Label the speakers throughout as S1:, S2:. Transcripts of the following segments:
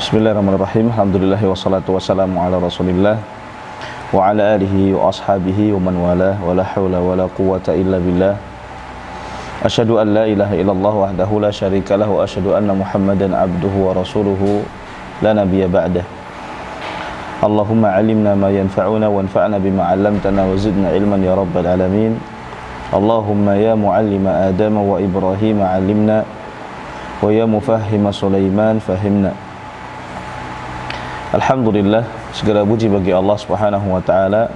S1: Bismillahirrahmanirrahim. Alhamdulillah wassalatu wassalamu ala Rasulillah wa ala alihi wa ashabihi wa man walah wa la haula wa la quwwata illa billah. Asyhadu an la ilaha illallah wahdahu la syarika lahu wa asyhadu anna Muhammadan abduhu wa rasuluhu la nabiyya ba'dah. Allahumma 'allimna ma yanfa'una wanfa'na bima 'allamtana wa zidna ilman ya rabbal alamin. Allahumma ya mu'allima Adam wa Ibrahim 'allimna wa ya mufahhima Sulaiman fahimna. Alhamdulillah, segala puji bagi Allah Subhanahu wa taala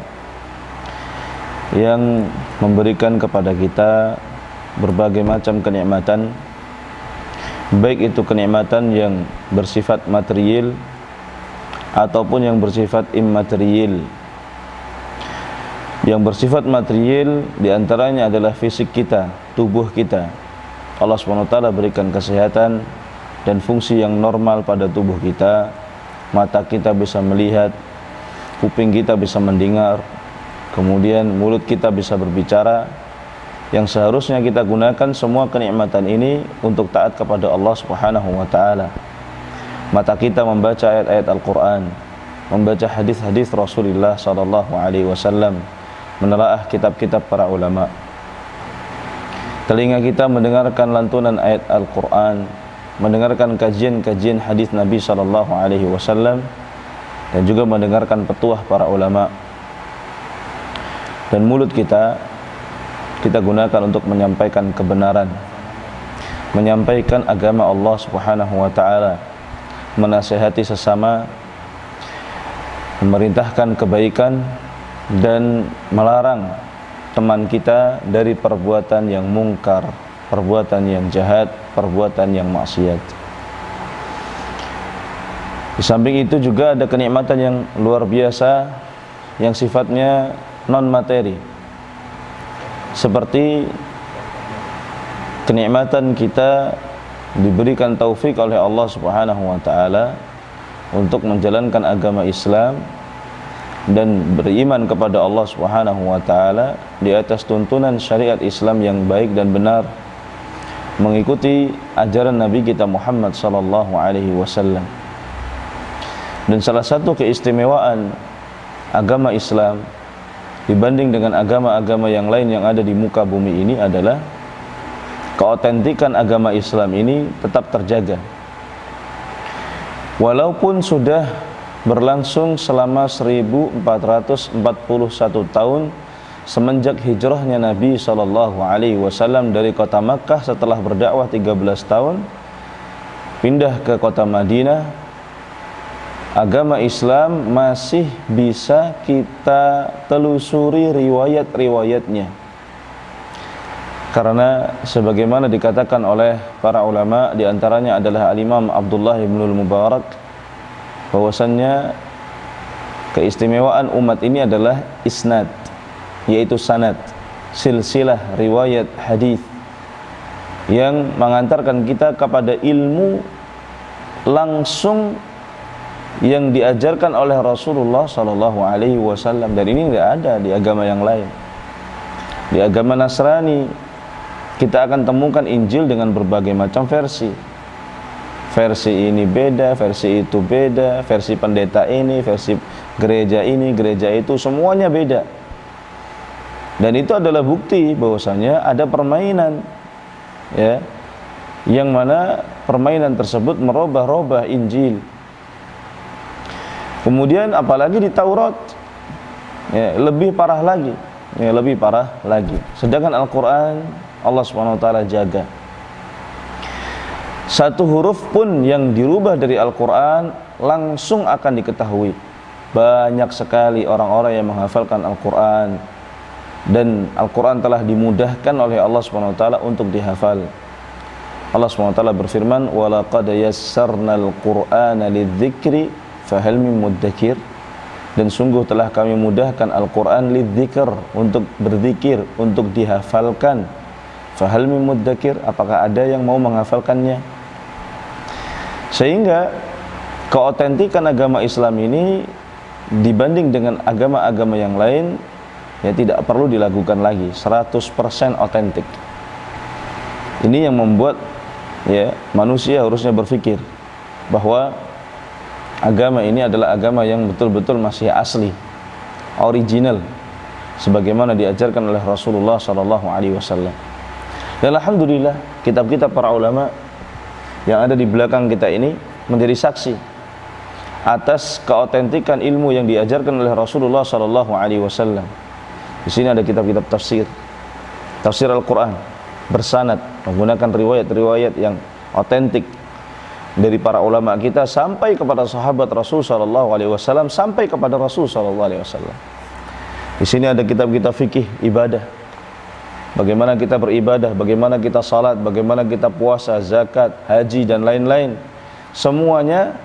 S1: yang memberikan kepada kita berbagai macam kenikmatan, baik itu kenikmatan yang bersifat material ataupun yang bersifat immaterial. Yang bersifat material diantaranya adalah fisik kita, tubuh kita. Allah Subhanahu wa taala berikan kesehatan dan fungsi yang normal pada tubuh kita. Mata kita bisa melihat, kuping kita bisa mendengar, kemudian mulut kita bisa berbicara. Yang seharusnya kita gunakan semua kenikmatan ini untuk taat kepada Allah Subhanahu wa taala. Mata kita membaca ayat-ayat Al-Qur'an, membaca hadis-hadis Rasulullah sallallahu alaihi wasallam, menelaah kitab-kitab para ulama. Telinga kita mendengarkan lantunan ayat Al-Qur'an, mendengarkan kajian-kajian hadis Nabi sallallahu alaihi wasallam, dan juga mendengarkan petuah para ulama. Dan mulut kita gunakan untuk menyampaikan kebenaran, menyampaikan agama Allah Subhanahu wa taala, menasihati sesama, memerintahkan kebaikan dan melarang teman kita dari perbuatan yang mungkar, perbuatan yang jahat, perbuatan yang maksiat. Di samping itu juga ada kenikmatan yang luar biasa yang sifatnya non materi, seperti kenikmatan kita diberikan taufik oleh Allah Subhanahu wa taala untuk menjalankan agama Islam dan beriman kepada Allah Subhanahu wa taala di atas tuntunan syariat Islam yang baik dan benar, mengikuti ajaran Nabi kita Muhammad sallallahu alaihi wasallam. Dan salah satu keistimewaan agama Islam dibanding dengan agama-agama yang lain yang ada di muka bumi ini adalah keautentikan agama Islam ini tetap terjaga. Walaupun sudah berlangsung selama 1441 tahun semenjak hijrahnya Nabi sallallahu alaihi wasallam dari kota Makkah setelah berdakwah 13 tahun pindah ke kota Madinah, agama Islam masih bisa kita telusuri riwayat-riwayatnya. Karena sebagaimana dikatakan oleh para ulama, di antaranya adalah Al-Imam Abdullah ibnul Mubarak, bahwasannya keistimewaan umat ini adalah isnad, yaitu sanad, silsilah riwayat hadis yang mengantarkan kita kepada ilmu langsung yang diajarkan oleh Rasulullah sallallahu alaihi wasallam. Dan ini tidak ada di agama yang lain. Di agama Nasrani kita akan temukan Injil dengan berbagai macam versi. Versi ini beda, versi itu beda, versi pendeta ini, versi gereja ini, gereja itu, semuanya beda. Dan itu adalah bukti bahwasanya ada permainan, ya, yang mana permainan tersebut merubah-rubah Injil. Kemudian apalagi di Taurat, ya, lebih parah lagi, ya, lebih parah lagi. Sedangkan Al-Quran Allah Subhanahu wa taala jaga. Satu huruf pun yang dirubah dari Al-Quran langsung akan diketahui. Banyak sekali orang-orang yang menghafalkan Al-Quran, dan Al-Quran telah dimudahkan oleh Allah Subhanahu wa taala untuk dihafal. Allah Subhanahu wa taala berfirman, "Wa laqad yassarnal Qur'ana lidzikri fahal min mudzakir." Dan sungguh telah kami mudahkan Al-Quran lidzikr, untuk berzikir, untuk dihafalkan. Fahal min mudzakir, apakah ada yang mau menghafalkannya? Sehingga keautentikan agama Islam ini dibanding dengan agama-agama yang lain, ya, tidak perlu diragukan lagi, 100% otentik. Ini yang membuat, ya, manusia harusnya berpikir bahwa agama ini adalah agama yang betul-betul masih asli, original, sebagaimana diajarkan oleh Rasulullah SAW. Dan alhamdulillah, kitab-kitab para ulama yang ada di belakang kita ini menjadi saksi atas keautentikan ilmu yang diajarkan oleh Rasulullah SAW. Di sini ada kitab-kitab tafsir Al-Quran bersanad menggunakan riwayat-riwayat yang otentik dari para ulama kita sampai kepada sahabat Rasul SAW, sampai kepada Rasul SAW. Di sini ada kitab-kitab fikih ibadah, bagaimana kita beribadah, bagaimana kita salat, bagaimana kita puasa, zakat, haji dan lain-lain. Semuanya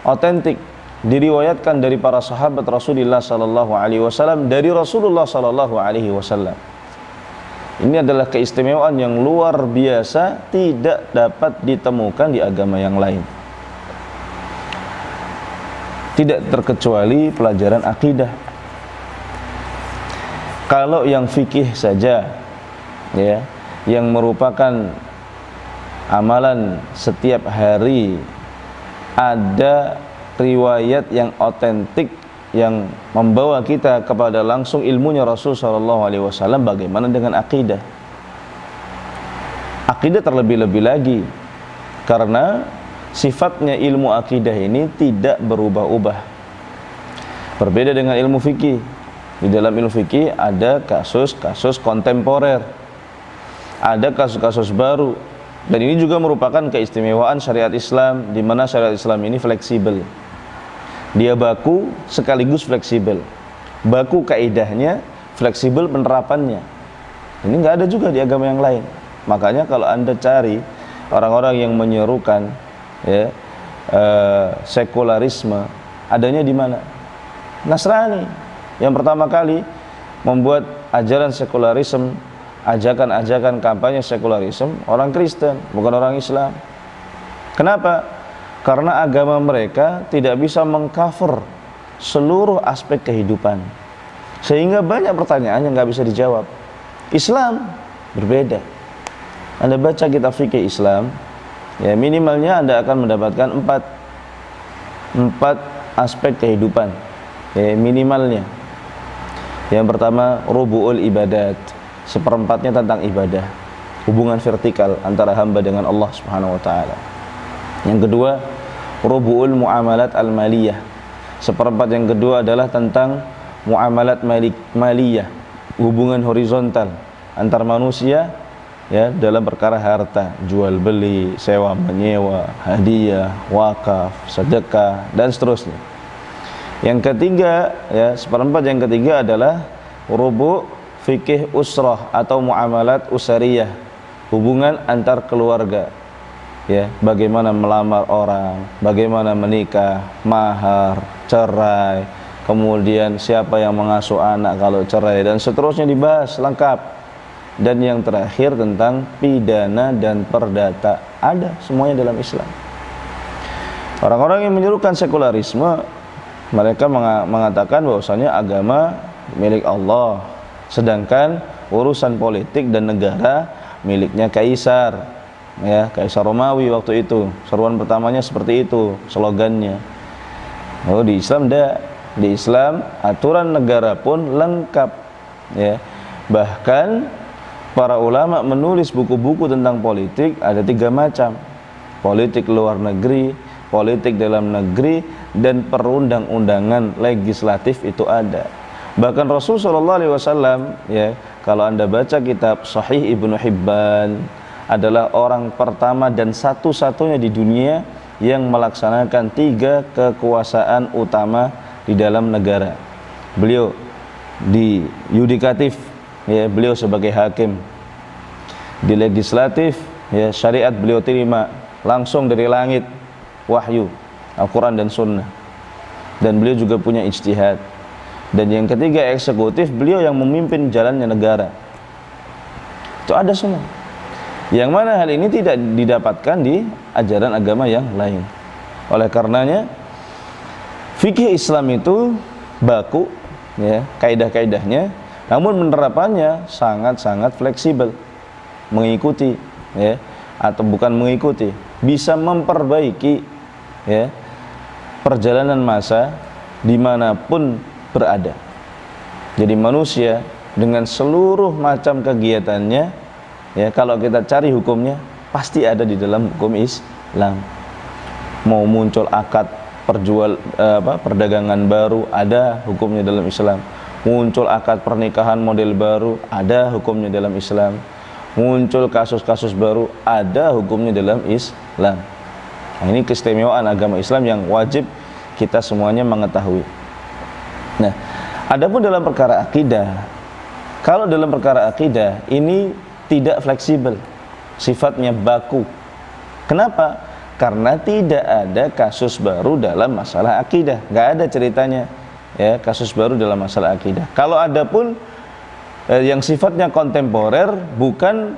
S1: otentik, diriwayatkan dari para sahabat Rasulullah SAW, dari Rasulullah SAW. Ini adalah keistimewaan yang luar biasa, tidak dapat ditemukan di agama yang lain. Tidak terkecuali pelajaran akidah. Kalau yang fikih saja, ya, yang merupakan amalan setiap hari, ada riwayat yang otentik yang membawa kita kepada langsung ilmunya Rasul SAW. Bagaimana dengan akidah? Akidah terlebih-lebih lagi, karena sifatnya ilmu akidah ini tidak berubah-ubah. Berbeda dengan ilmu fikih. Di dalam ilmu fikih ada kasus-kasus kontemporer, ada kasus-kasus baru, dan ini juga merupakan keistimewaan syariat Islam, di mana syariat Islam ini fleksibel. Dia baku sekaligus fleksibel. Baku kaidahnya, fleksibel penerapannya. Ini nggak ada juga di agama yang lain. Makanya kalau Anda cari orang-orang yang menyerukan, ya, sekularisme, adanya di mana? Nasrani yang pertama kali membuat ajaran sekularisme, ajakan-ajakan kampanye sekularisme, orang Kristen, bukan orang Islam. Kenapa? Karena agama mereka tidak bisa mengcover seluruh aspek kehidupan, sehingga banyak pertanyaan yang nggak bisa dijawab. Islam berbeda. Anda baca kitab fikih Islam, ya, minimalnya Anda akan mendapatkan empat aspek kehidupan, ya, minimalnya. Yang pertama, rubu'ul ibadat, seperempatnya tentang ibadah, hubungan vertikal antara hamba dengan Allah Subhanahu wa taala. Yang kedua, rubu'ul muamalat al-maliyah, seperempat yang kedua adalah tentang muamalat maliyah, hubungan horizontal antar manusia, ya, dalam perkara harta, jual beli, sewa menyewa, hadiah, wakaf, sedekah dan seterusnya. Yang ketiga, ya, seperempat yang ketiga adalah rubu' fikih usrah atau muamalat usariyah, hubungan antar keluarga, ya, bagaimana melamar orang, bagaimana menikah, mahar, cerai, kemudian siapa yang mengasuh anak kalau cerai, dan seterusnya dibahas lengkap. Dan yang terakhir tentang pidana dan perdata, ada semuanya dalam Islam. Orang-orang yang menyerukan sekularisme, mereka mengatakan bahwasanya agama milik Allah, sedangkan urusan politik dan negara miliknya kaisar. Ya, Kaisar Romawi waktu itu. Seruan pertamanya seperti itu, slogannya. Oh, di Islam enggak. Di Islam aturan negara pun lengkap, ya. Bahkan para ulama menulis buku-buku tentang politik ada 3 macam. Politik luar negeri, politik dalam negeri, dan perundang-undangan legislatif itu ada. Bahkan Rasulullah SAW, ya, kalau Anda baca kitab Sahih Ibnu Hibban, adalah orang pertama dan satu-satunya di dunia yang melaksanakan 3 kekuasaan utama di dalam negara. Beliau di yudikatif, ya, beliau sebagai hakim. Di legislatif, ya, syariat beliau terima langsung dari langit, wahyu, Al-Quran dan Sunnah. Dan beliau juga punya ijtihad. Dan yang ketiga, eksekutif, beliau yang memimpin jalannya negara. Itu ada semua. Yang mana hal ini tidak didapatkan di ajaran agama yang lain. Oleh karenanya, fikih Islam itu baku, ya, kaidah-kaidahnya, namun penerapannya sangat-sangat fleksibel, mengikuti, ya, atau bukan mengikuti, bisa memperbaiki, ya, perjalanan masa dimanapun berada. Jadi manusia dengan seluruh macam kegiatannya, ya, kalau kita cari hukumnya pasti ada di dalam hukum Islam. Mau muncul akad perdagangan baru, ada hukumnya dalam Islam. Muncul akad pernikahan model baru, ada hukumnya dalam Islam. Muncul kasus-kasus baru, ada hukumnya dalam Islam. Nah, ini keistimewaan agama Islam yang wajib kita semuanya mengetahui. Nah, adapun dalam perkara akidah, kalau dalam perkara akidah ini tidak fleksibel, sifatnya baku. Kenapa? Karena tidak ada kasus baru dalam masalah akidah, nggak ada ceritanya, ya, kasus baru dalam masalah akidah. Kalau ada pun yang sifatnya kontemporer, bukan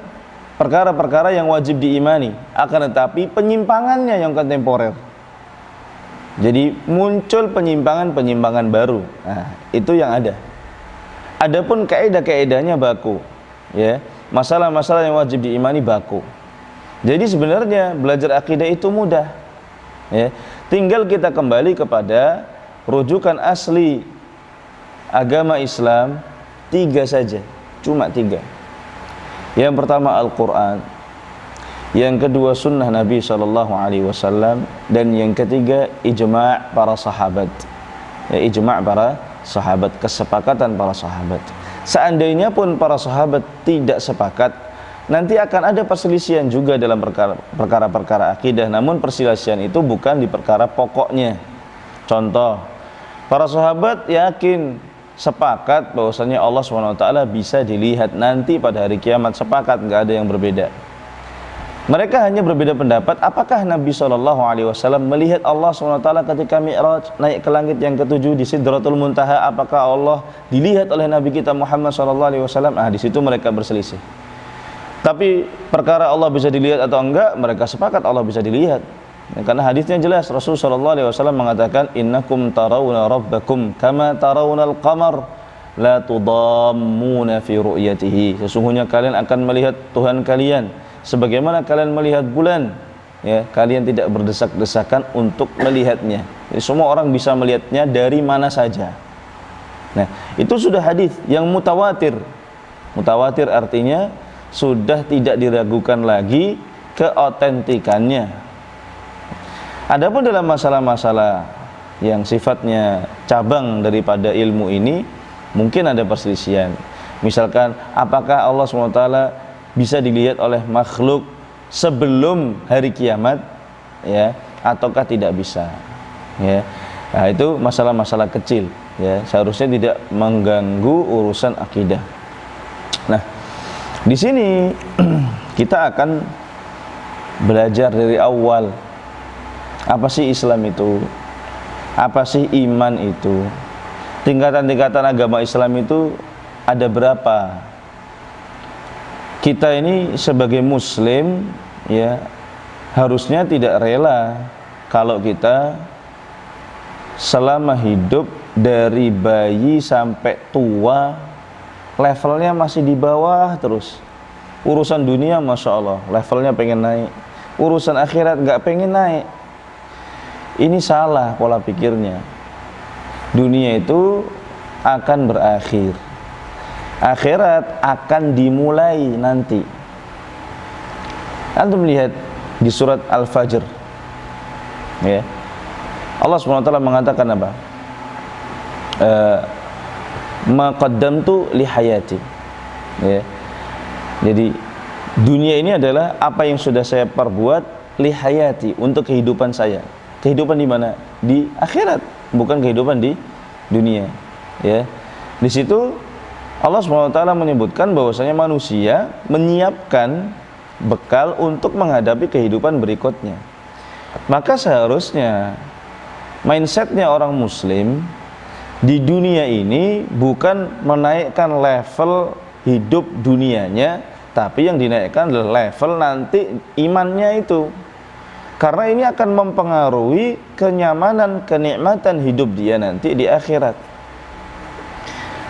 S1: perkara-perkara yang wajib diimani, akan tetapi penyimpangannya yang kontemporer. Jadi muncul penyimpangan baru. Nah, itu yang ada. Adapun kaidah-kaidahnya baku, ya, masalah-masalah yang wajib diimani baku. Jadi sebenarnya belajar akidah itu mudah, ya. Tinggal kita kembali kepada rujukan asli agama Islam, 3 saja, cuma 3. Yang pertama Al-Quran, yang kedua sunnah Nabi SAW, dan yang ketiga ijma' para sahabat, ya, ijma' para sahabat, kesepakatan para sahabat. Seandainya pun para sahabat tidak sepakat, nanti akan ada perselisihan juga dalam perkara-perkara akidah, namun perselisihan itu bukan di perkara pokoknya. Contoh, para sahabat yakin, sepakat bahwasanya Allah SWT bisa dilihat nanti pada hari kiamat, sepakat, nggak ada yang berbeda. Mereka hanya berbeda pendapat, apakah Nabi SAW melihat Allah SWT ketika Mi'raj, naik ke langit yang ke-7 di Sidratul Muntaha, apakah Allah dilihat oleh Nabi kita Muhammad SAW? Di situ mereka berselisih. Tapi perkara Allah bisa dilihat atau enggak, mereka sepakat Allah bisa dilihat. Karena hadisnya jelas, Rasulullah SAW mengatakan, innakum tarawna rabbakum kama tarawnal qamar la tudammuna fi ru'yatihi. Sesungguhnya kalian akan melihat Tuhan kalian sebagaimana kalian melihat bulan, ya, kalian tidak berdesak-desakan untuk melihatnya. Jadi semua orang bisa melihatnya dari mana saja. Nah, itu sudah hadis yang mutawatir. Mutawatir artinya sudah tidak diragukan lagi keotentikannya. Adapun dalam masalah-masalah yang sifatnya cabang daripada ilmu ini, mungkin ada perselisihan. Misalkan, apakah Allah SWT bisa dilihat oleh makhluk sebelum hari kiamat, ya, ataukah tidak bisa, ya. Nah, itu masalah-masalah kecil, ya, seharusnya tidak mengganggu urusan akidah. Nah, di sini kita akan belajar dari awal, apa sih Islam itu, apa sih iman itu, tingkatan-tingkatan agama Islam itu ada berapa. Kita ini sebagai muslim, ya, harusnya tidak rela kalau kita selama hidup dari bayi sampai tua levelnya masih di bawah terus. Urusan dunia Masya Allah levelnya pengen naik, urusan akhirat nggak pengen naik. Ini salah pola pikirnya. Dunia itu akan berakhir, akhirat akan dimulai nanti. Antum lihat di surat Al-Fajr, ya, Allah SWT mengatakan apa? Ma qaddamtu li hayati, ya. Jadi dunia ini adalah apa yang sudah saya perbuat li hayati, untuk kehidupan saya. Kehidupan di mana? Di akhirat, bukan kehidupan di dunia, ya. Di situ Allah SWT menyebutkan bahwasanya manusia menyiapkan bekal untuk menghadapi kehidupan berikutnya. Maka seharusnya mindsetnya orang muslim di dunia ini bukan menaikkan level hidup dunianya, tapi yang dinaikkan adalah level nanti imannya itu. Karena ini akan mempengaruhi kenyamanan, kenikmatan hidup dia nanti di akhirat.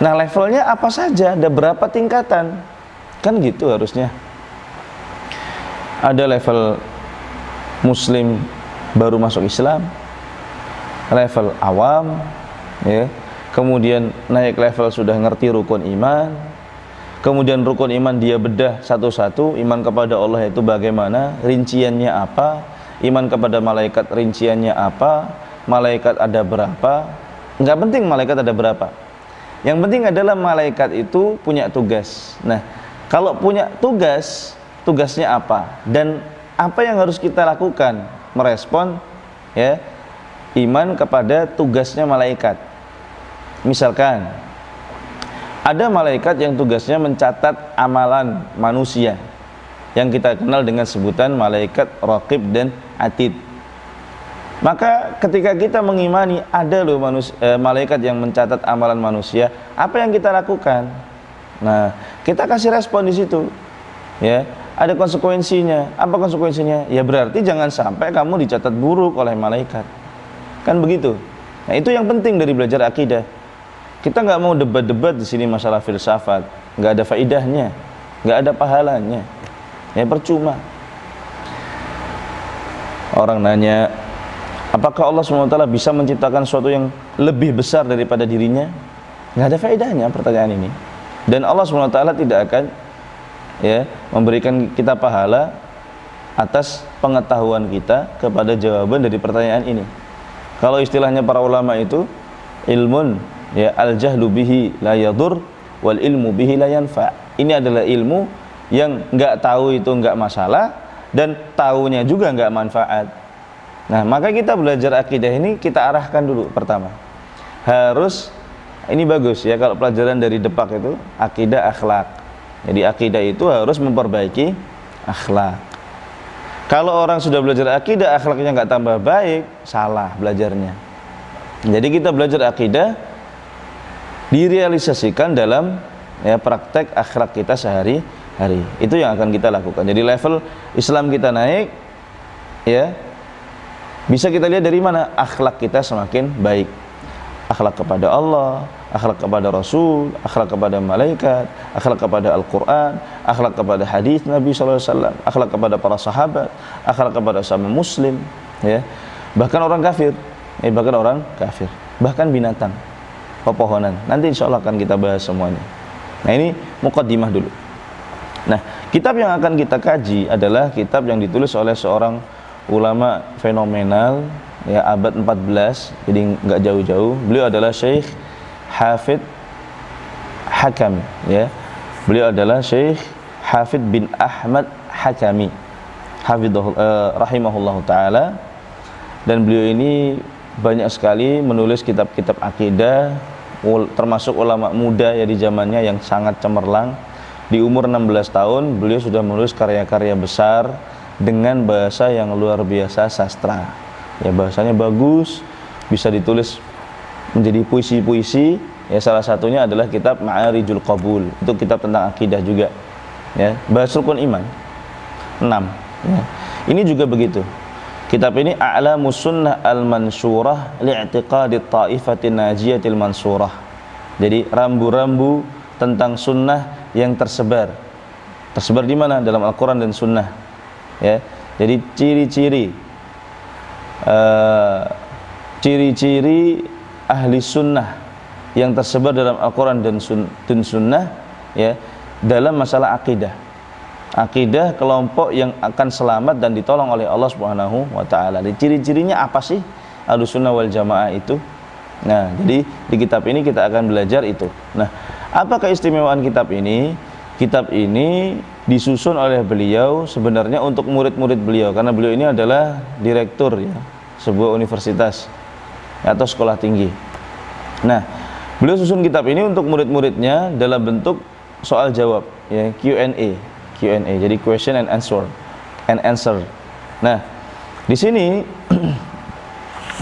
S1: Nah, levelnya apa saja, ada berapa tingkatan, kan gitu harusnya. Ada level muslim baru masuk Islam, level awam, ya. Kemudian naik level sudah ngerti rukun iman. Kemudian rukun iman dia bedah satu-satu. Iman kepada Allah itu bagaimana, rinciannya apa, iman kepada malaikat rinciannya apa, malaikat ada berapa. Enggak penting malaikat ada berapa, yang penting adalah malaikat itu punya tugas. Nah, kalau punya tugas, tugasnya apa dan apa yang harus kita lakukan merespon, ya, iman kepada tugasnya malaikat. Misalkan ada malaikat yang tugasnya mencatat amalan manusia yang kita kenal dengan sebutan malaikat Raqib dan Atid. Maka ketika kita mengimani ada loh malaikat yang mencatat amalan manusia, apa yang kita lakukan? Nah, kita kasih respon di situ. Ya, ada konsekuensinya. Apa konsekuensinya? Ya berarti jangan sampai kamu dicatat buruk oleh malaikat. Kan begitu. Nah, itu yang penting dari belajar akidah. Kita nggak mau debat-debat di sini masalah filsafat, nggak ada faidahnya, nggak ada pahalanya, ya percuma. Orang nanya, apakah Allah SWT bisa menciptakan sesuatu yang lebih besar daripada dirinya? Nggak ada faedahnya pertanyaan ini. Dan Allah SWT tidak akan, ya, memberikan kita pahala atas pengetahuan kita kepada jawaban dari pertanyaan ini. Kalau istilahnya para ulama itu, ilmun, ya, al-jahlu bihi la yadur wal ilmu bihi la yanfa. Ini adalah ilmu yang nggak tahu itu nggak masalah dan tahunya juga nggak manfaat. Nah, maka kita belajar akidah ini kita arahkan dulu pertama. Harus, ini bagus ya kalau pelajaran dari Depak itu akidah akhlak. Jadi akidah itu harus memperbaiki akhlak. Kalau orang sudah belajar akidah akhlaknya nggak tambah baik, salah belajarnya. Jadi kita belajar akidah direalisasikan dalam, ya, praktek akhlak kita sehari-hari. Itu yang akan kita lakukan. Jadi level Islam kita naik, ya, bisa kita lihat dari mana akhlak kita semakin baik. Akhlak kepada Allah, akhlak kepada Rasul, akhlak kepada malaikat, akhlak kepada Al-Quran, akhlak kepada hadis Nabi SAW, akhlak kepada para sahabat, akhlak kepada sama muslim, ya. Bahkan orang kafir, bahkan binatang, pepohonan. Nanti insya Allah akan kita bahas semuanya. Nah, ini muqaddimah dulu. Nah, kitab yang akan kita kaji adalah kitab yang ditulis oleh seorang ulama fenomenal, ya, abad 14, jadi nggak jauh-jauh. Beliau adalah Syekh Hafid Hakami, ya. Beliau adalah Syekh Hafid bin Ahmad Hakami, rahimahullahu taala. Dan beliau ini banyak sekali menulis kitab-kitab akidah, termasuk ulama muda ya di zamannya yang sangat cemerlang. Di umur 16 tahun beliau sudah menulis karya-karya besar dengan bahasa yang luar biasa, sastra. Ya, bahasanya bagus, bisa ditulis menjadi puisi-puisi. Ya, salah satunya adalah kitab Ma'arijul Qabul. Itu kitab tentang akidah juga. Ya, bahas rukun iman 6. Ya. Ini juga begitu. Kitab ini A'lamus Sunnah Al-Mansurah Li'tiqadit Ta'ifatin Najiyatil Mansurah. Jadi rambu-rambu tentang sunnah yang tersebar. Tersebar di mana? Dalam Al-Quran dan Sunnah. Ya. Jadi ciri-ciri ahli sunnah yang tersebar dalam Al-Quran dan Sunnah, ya, dalam masalah akidah. Akidah kelompok yang akan selamat dan ditolong oleh Allah Subhanahu wa taala. Ciri-cirinya apa sih Ahlussunnah wal Jamaah itu? Nah, jadi di kitab ini kita akan belajar itu. Nah, apa keistimewaan kitab ini? Kitab ini disusun oleh beliau sebenarnya untuk murid-murid beliau, karena beliau ini adalah direktur, ya, sebuah universitas atau sekolah tinggi. Nah, beliau susun kitab ini untuk murid-muridnya dalam bentuk soal jawab, ya, Q&A. Jadi question and answer. Nah, di sini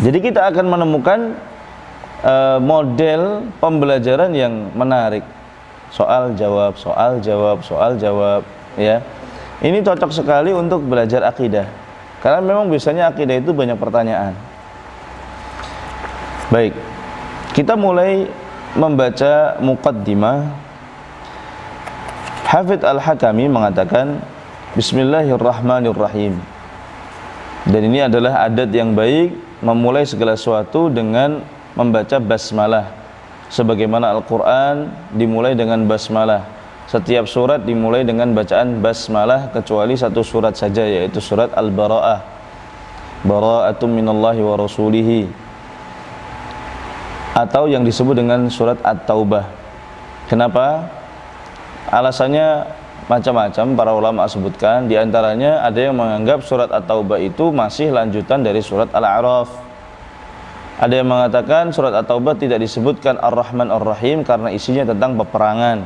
S1: jadi kita akan menemukan model pembelajaran yang menarik. Soal jawab, ya. Ini cocok sekali untuk belajar akidah. Karena memang biasanya akidah itu banyak pertanyaan. Baik. Kita mulai membaca muqaddimah. Hafidh Al-Hakami mengatakan Bismillahirrahmanirrahim. Dan ini adalah adat yang baik memulai segala sesuatu dengan membaca basmalah. Sebagaimana Al-Quran dimulai dengan basmalah. Setiap surat dimulai dengan bacaan basmalah kecuali satu surat saja, yaitu surat Al-Bara'ah. Bara'atum minallahi wa rasulihi, atau yang disebut dengan surat At-Taubah. Kenapa? Alasannya macam-macam, para ulama sebutkan. Di antaranya ada yang menganggap surat At-Taubah itu masih lanjutan dari surat Al-A'raf. Ada yang mengatakan surat At-Taubah tidak disebutkan Ar-Rahman Ar-Rahim karena isinya tentang peperangan,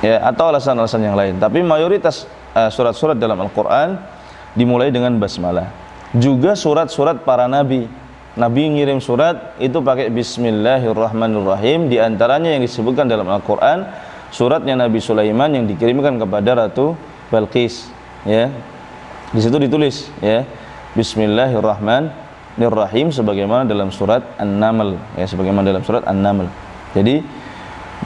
S1: ya, atau alasan-alasan yang lain. Tapi mayoritas surat-surat dalam Al-Quran dimulai dengan basmalah. Juga surat-surat para nabi. Nabi ngirim surat itu pakai Bismillahirrahmanirrahim. Di antaranya yang disebutkan dalam Al-Quran suratnya Nabi Sulaiman yang dikirimkan kepada Ratu Balqis, ya. Di situ ditulis, ya, Bismillahirrahmanirrahim, sebagaimana dalam surat An-Naml, ya, sebagaimana dalam surat An-Naml. Jadi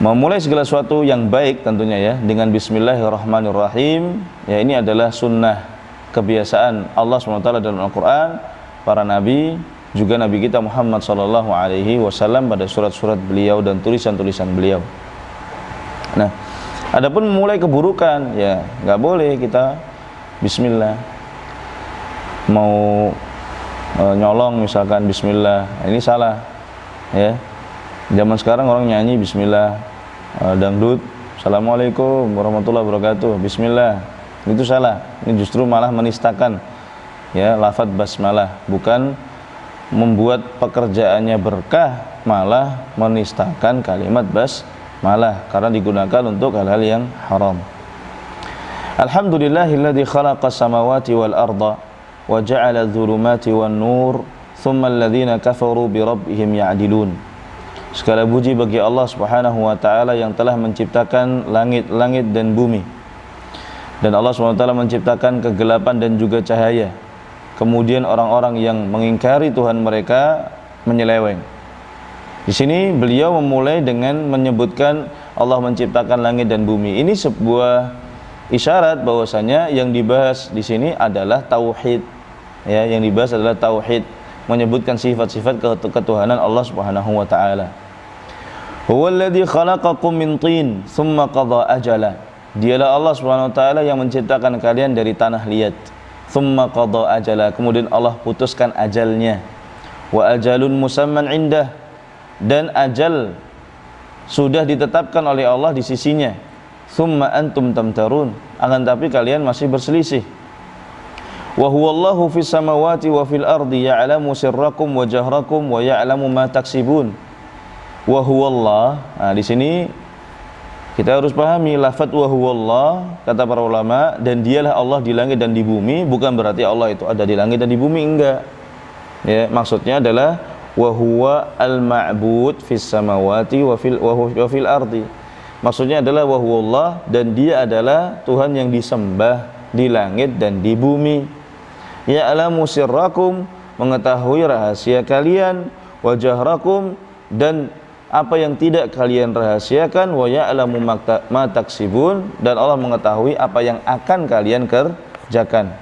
S1: memulai segala sesuatu yang baik tentunya, ya, dengan Bismillahirrahmanirrahim, ya, ini adalah sunnah, kebiasaan Allah SWT dalam Al-Quran, para nabi, juga Nabi kita Muhammad SAW pada surat-surat beliau dan tulisan-tulisan beliau. Nah, adapun memulai keburukan, ya, nggak boleh kita Bismillah. Mau nyolong misalkan Bismillah, ini salah, ya. Zaman sekarang orang nyanyi Bismillah, dangdut, Assalamualaikum warahmatullahi wabarakatuh, Bismillah, itu salah. Ini justru malah menistakan, ya, lafaz basmalah, bukan membuat pekerjaannya berkah, malah menistakan kalimat basmalah karena digunakan untuk hal-hal yang haram. Alhamdulillahilladzi khalaqas samawati wal arda wa ja'ala adh-dhulumati wan nur thumma alladhina kafaru bi rabbihim ya'dilun. Segala puji bagi Allah Subhanahu wa taala yang telah menciptakan langit-langit dan bumi. Dan Allah SWT menciptakan kegelapan dan juga cahaya. Kemudian orang-orang yang mengingkari Tuhan mereka menyeleweng. Di sini beliau memulai dengan menyebutkan Allah menciptakan langit dan bumi. Ini sebuah isyarat bahwasanya yang dibahas di sini adalah tauhid. Ya, yang dibahas adalah tauhid, menyebutkan sifat-sifat ketuhanan Allah Subhanahu wa taala. Huwallazi khalaqakum min tin tsumma qadha ajala. Dialah Allah Subhanahu wa taala yang menciptakan kalian dari tanah liat. Tsumma qadha ajala, kemudian Allah putuskan ajalnya. Wa ajalun musamman indah, dan ajal sudah ditetapkan oleh Allah di sisinya. Tsumma antum tamtarun, akan tapi kalian masih berselisih. Wa huwallahu fis samawati wa fil ardi ya'lamu sirrakum wa jahrakum wa ya'lamu ma taksibun. Wa huwallah, nah di sini kita harus pahami lafaz wa huwallah, kata para ulama, dan dialah Allah di langit dan di bumi, bukan berarti Allah itu ada di langit dan di bumi, enggak. Ya, maksudnya adalah wa huwa al-ma'bud fis samawati wa fil ardi. Maksudnya adalah wa huwallah, dan dia adalah Tuhan yang disembah di langit dan di bumi. Ya'lamu sirrakum, mengetahui rahasia kalian, wa jahrakum, dan apa yang tidak kalian rahasiakan, wa ya'lamu ma taksibun, dan Allah mengetahui apa yang akan kalian kerjakan.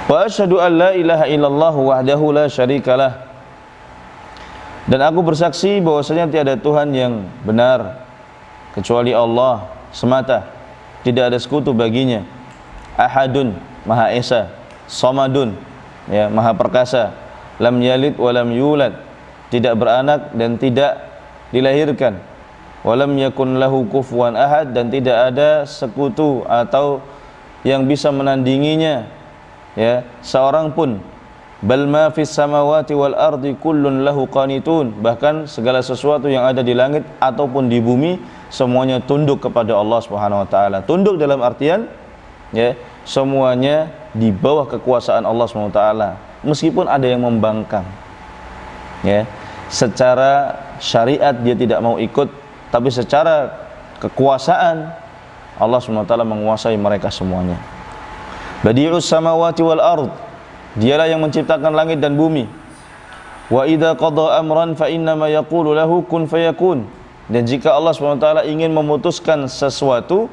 S1: Wa asyhadu an la ilaha illallah wahdahu la syarikalah, dan aku bersaksi bahwasanya tiada Tuhan yang benar kecuali Allah semata, tidak ada sekutu baginya. Ahadun, Maha Esa. Samadun, ya, Maha Perkasa. Lam yalid wa lam yulad, tidak beranak dan tidak dilahirkan. Walam yakun lahu kufuwan ahad, dan tidak ada sekutu atau yang bisa menandinginya, ya, seorang pun. Bal ma fis samawati wal ardi kullun lahu qanitun, bahkan segala sesuatu yang ada di langit ataupun di bumi semuanya tunduk kepada Allah Subhanahu wa taala. Tunduk dalam artian, ya, semuanya di bawah kekuasaan Allah Subhanahu wa taala, meskipun ada yang membangkang. Ya, secara syariat dia tidak mau ikut, tapi secara kekuasaan Allah SWT menguasai mereka semuanya. Badi'us samawati wal ard, dialah yang menciptakan langit dan bumi. Wa idza qada amran fa innama yaqulu lahu kun fayakun, dan jika Allah SWT ingin memutuskan sesuatu,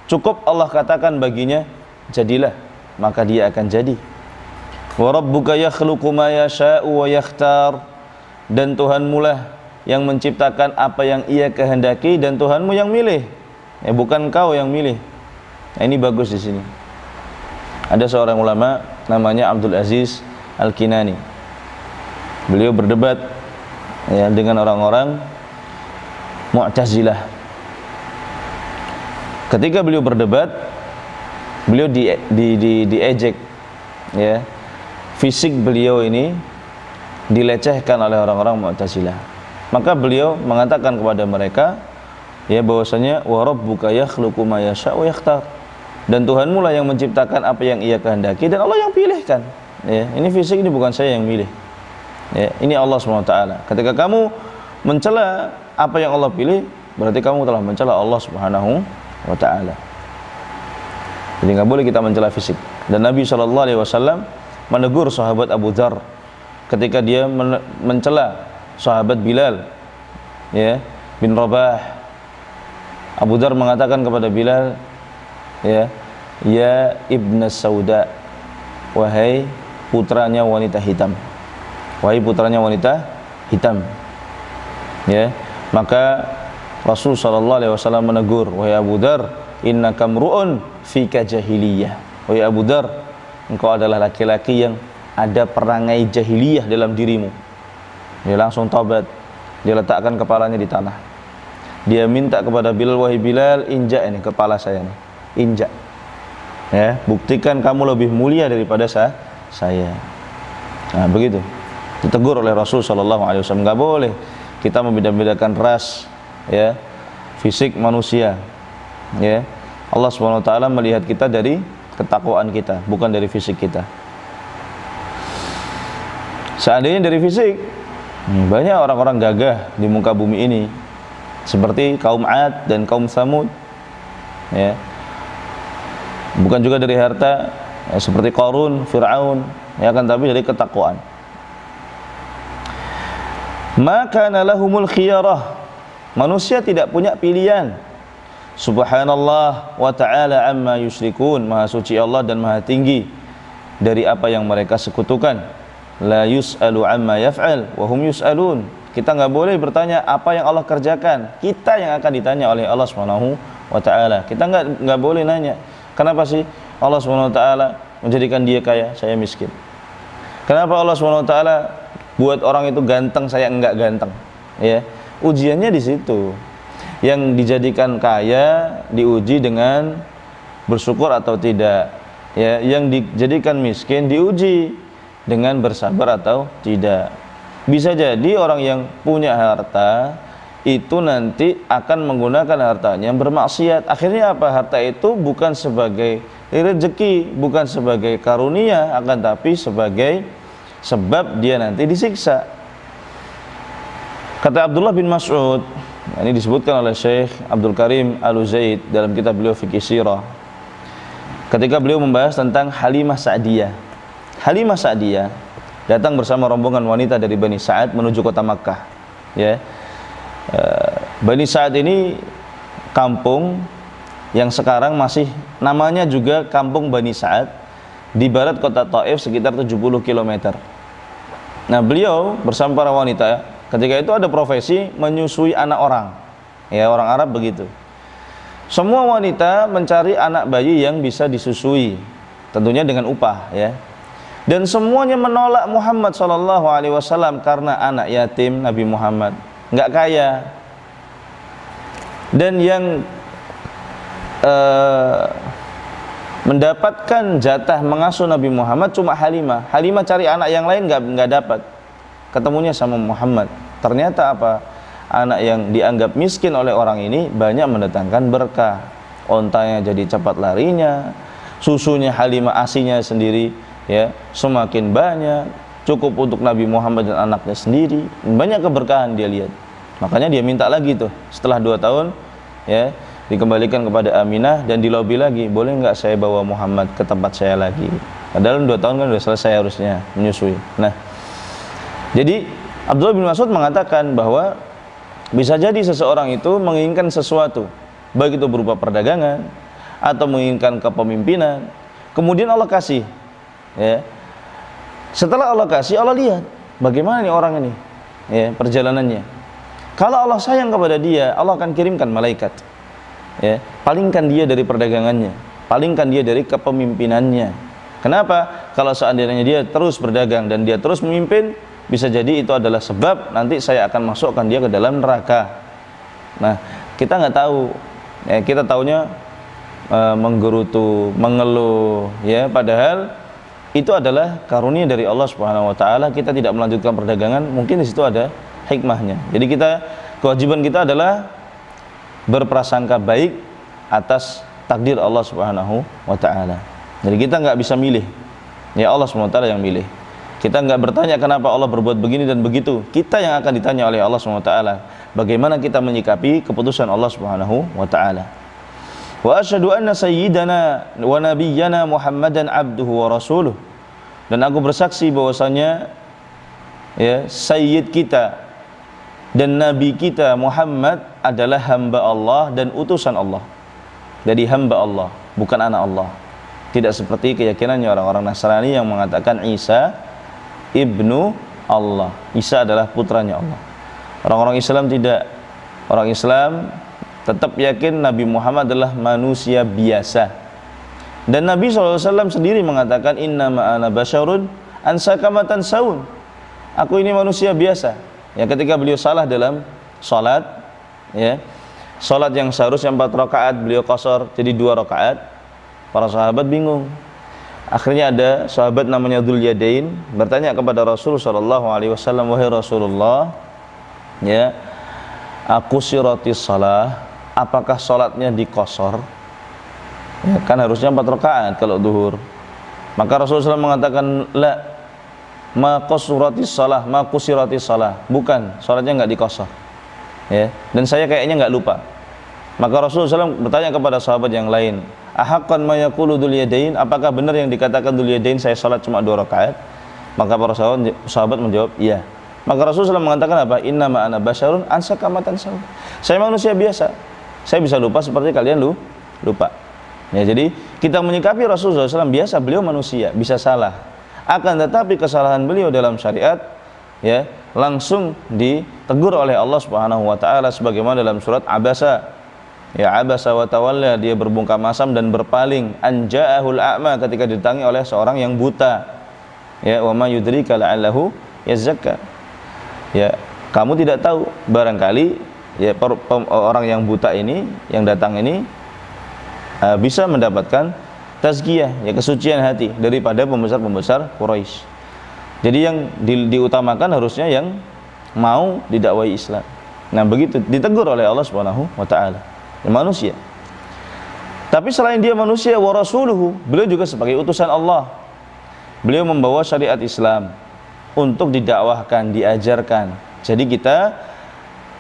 S1: cukup Allah katakan baginya jadilah, maka dia akan jadi. Wa rabbuka yakhluqu ma yasha'u wa yakhtar, dan Tuhanmu lah yang menciptakan apa yang Ia kehendaki dan Tuhanmu yang milih. Ya, bukan kau yang milih. Nah, ini bagus di sini. Ada seorang ulama namanya Abdul Aziz Al-Kinani. Beliau berdebat ya dengan orang-orang Mu'tazilah. Ketika beliau berdebat, beliau diejek ya. Fisik beliau ini dilecehkan oleh orang-orang Mu'tazilah. Maka beliau mengatakan kepada mereka ya bahwasanya wa rabbuka yakhluqu ma yasha'u wa yakhtar, dan Tuhanmu lah yang menciptakan apa yang Ia kehendaki dan Allah yang pilihkan. Ya, ini fisik ini bukan saya yang milih. Ya, ini Allah SWT. Ketika kamu mencela apa yang Allah pilih, berarti kamu telah mencela Allah Subhanahu wa taala. Jadi enggak boleh kita mencela fisik. Dan Nabi SAW menegur sahabat Abu Dzar ketika dia mencela sahabat Bilal ya bin Rabah. Abu Dzar mengatakan kepada Bilal, ya ibna sauda, wahai putranya wanita hitam, wahai putranya wanita hitam. Ya, maka Rasul sallallahu alaihi wasallam menegur, wahai Abu Dzar, innaka mru'un fika jahiliyah. Wahai Abu Dzar, engkau adalah laki-laki yang ada perangai jahiliyah dalam dirimu. Dia langsung taubat, dia letakkan kepalanya di tanah. Dia minta kepada Bilal, wahai Bilal, injak ini kepala saya nih, injak. Ya, buktikan kamu lebih mulia daripada saya. Nah, begitu. Ditegur oleh Rasul sallallahu alaihi wasallam. Enggak boleh kita membeda-bedakan ras, ya, fisik manusia. Ya. Allah Subhanahu wa taala melihat kita dari ketakwaan kita, bukan dari fisik kita. Seandainya dari fisik, banyak orang-orang gagah di muka bumi ini, seperti kaum Ad dan kaum Tsamud, ya. Bukan juga dari harta, ya, seperti Qarun, Fir'aun, ya kan, tapi dari ketakwaan. Maka lahumul khiyarah, manusia tidak punya pilihan. Subhanallah wa ta'ala amma yusyrikun, maha suci Allah dan maha tinggi dari apa yang mereka sekutukan. La yus'alu amma yaf'al wa hum yus'alun. Kita enggak boleh bertanya apa yang Allah kerjakan, kita yang akan ditanya oleh Allah Subhanahu wa taala. Kita enggak boleh nanya, kenapa sih Allah Subhanahu wa taala menjadikan dia kaya, saya miskin? Kenapa Allah Subhanahu wa taala buat orang itu ganteng, saya enggak ganteng? Ya, ujiannya di situ. Yang dijadikan kaya diuji dengan bersyukur atau tidak. Ya, yang dijadikan miskin diuji dengan bersabar atau tidak. Bisa jadi orang yang punya harta itu nanti akan menggunakan hartanya bermaksiat. Akhirnya apa? Harta itu bukan sebagai rezeki, bukan sebagai karunia, akan tapi sebagai sebab dia nanti disiksa. Kata Abdullah bin Mas'ud, ini disebutkan oleh Syekh Abdul Karim Al-Uzaid dalam kitab beliau Fiqh Sirah, ketika beliau membahas tentang Halimah Sa'diyah. Halimah Sa'diyah datang bersama rombongan wanita dari Bani Sa'ad menuju kota Makkah. Ya, Bani Sa'ad ini kampung yang sekarang masih namanya juga kampung Bani Sa'ad, di barat kota Taif sekitar 70 km. Nah, beliau bersama para wanita ketika itu ada profesi menyusui anak orang. Ya, orang Arab begitu. Semua wanita mencari anak bayi yang bisa disusui, tentunya dengan upah, ya. Dan semuanya menolak Muhammad SAW karena anak yatim Nabi Muhammad, nggak kaya. Dan yang mendapatkan jatah mengasuh Nabi Muhammad cuma Halimah. Halimah cari anak yang lain nggak dapat. Ketemunya sama Muhammad. Ternyata apa? Anak yang dianggap miskin oleh orang ini banyak mendatangkan berkah. Ontanya jadi cepat larinya, susunya Halimah asinya sendiri, ya, semakin banyak, cukup untuk Nabi Muhammad dan anaknya sendiri. Banyak keberkahan dia lihat. Makanya dia minta lagi tuh setelah 2 tahun, ya, dikembalikan kepada Aminah dan dilobi lagi, boleh nggak saya bawa Muhammad ke tempat saya lagi? Padahal 2 tahun kan sudah selesai harusnya menyusui. Nah, jadi Abdullah bin Mas'ud mengatakan bahwa bisa jadi seseorang itu menginginkan sesuatu, baik itu berupa perdagangan atau menginginkan kepemimpinan, kemudian Allah kasih, ya, Setelah Allah kasih, Allah lihat bagaimana nih orang ini, ya, perjalanannya. Kalau Allah sayang kepada dia, Allah akan kirimkan malaikat, ya, palingkan dia dari perdagangannya, palingkan dia dari kepemimpinannya. Kenapa? Kalau seandainya dia terus berdagang dan dia terus memimpin, bisa jadi itu adalah sebab nanti saya akan masukkan dia ke dalam neraka. Nah, kita nggak tahu, ya, kita taunya menggerutu, mengeluh, ya, padahal itu adalah karunia dari Allah Subhanahu wa taala. Kita tidak melanjutkan perdagangan, mungkin di situ ada hikmahnya. Jadi kewajiban kita adalah berprasangka baik atas takdir Allah Subhanahu wa taala. Jadi kita nggak bisa milih. Ya, Allah Subhanahu wa taala yang milih. Kita nggak bertanya kenapa Allah berbuat begini dan begitu. Kita yang akan ditanya oleh Allah Subhanahu wa taala, bagaimana kita menyikapi keputusan Allah Subhanahu wa taala. Wa asyhadu anna sayyidana wa nabiyyana Muhammadan abduhu wa rasuluh. Dan aku bersaksi bahwasanya, ya, sayyid kita dan nabi kita Muhammad adalah hamba Allah dan utusan Allah. Jadi hamba Allah, bukan anak Allah. Tidak seperti keyakinannya orang-orang Nasrani yang mengatakan Isa ibnu Allah. Isa adalah putranya Allah. Orang-orang Islam tidak. Orang Islam tetap yakin Nabi Muhammad adalah manusia biasa. Dan Nabi SAW sendiri mengatakan innama ana basyarun ansakama tansaun. Aku ini manusia biasa. Ya, ketika beliau salah dalam salat, ya, salat yang seharusnya 4 rakaat beliau qashar jadi 2 rakaat. Para sahabat bingung. Akhirnya ada sahabat namanya Dzul Yadain bertanya kepada Rasul sallallahu alaihi wasallam, wahai Rasulullah, ya, aku siratis salah, apakah salatnya diqashar? Ya, kan harusnya 4 rakaat kalau zuhur. Maka Rasulullah SAW mengatakan, la, ma qasuratis salah, ma qusiratis salah. Bukan, salatnya enggak diqashar. Ya, dan saya kayaknya enggak lupa. Maka Rasulullah SAW bertanya kepada sahabat yang lain, ahaqqan ma yaqulu Dzul Yadain, apakah benar yang dikatakan Dzul Yadain saya salat cuma 2 rakaat? Maka para sahabat menjawab, iya. Maka Rasulullah SAW mengatakan apa? Innama ana basyarun ansakama tansaun. Saya manusia biasa. Saya bisa lupa seperti kalian lupa. Ya, jadi kita menyikapi Rasulullah SAW biasa, beliau manusia, bisa salah. Akan tetapi kesalahan beliau dalam syariat, ya, langsung ditegur oleh Allah Subhanahu wa taala sebagaimana dalam surat Abasa. Ya, abasa wa tawalla, dia berbungkam asam dan berpaling, anja'ahul a'ma, ketika didatangi oleh seorang yang buta. Ya, wa ma yudrika la'allahu yazakka. Ya, kamu tidak tahu, barangkali, ya, orang yang buta ini, yang datang ini bisa mendapatkan tazkiyah, ya, kesucian hati daripada pembesar-pembesar Quraisy. Jadi yang diutamakan harusnya yang mau didakwai Islam. Nah, begitu ditegur oleh Allah Subhanahu wa taala. Ya, manusia. Tapi selain dia manusia, wa rasuluhu, beliau juga sebagai utusan Allah. Beliau membawa syariat Islam untuk didakwahkan, diajarkan. Jadi kita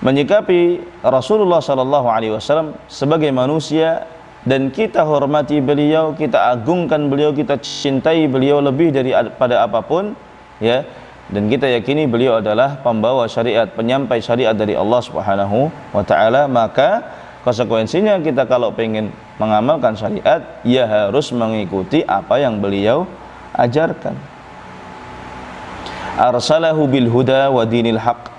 S1: menyikapi Rasulullah SAW sebagai manusia, dan kita hormati beliau, kita agungkan beliau, kita cintai beliau lebih daripada apapun, ya, dan kita yakini beliau adalah pembawa syariat, penyampai syariat dari Allah Subhanahu wa taala. Maka konsekuensinya kita kalau pengen mengamalkan syariat, ya harus mengikuti apa yang beliau ajarkan. Arsalahu bil huda wa dinil haq.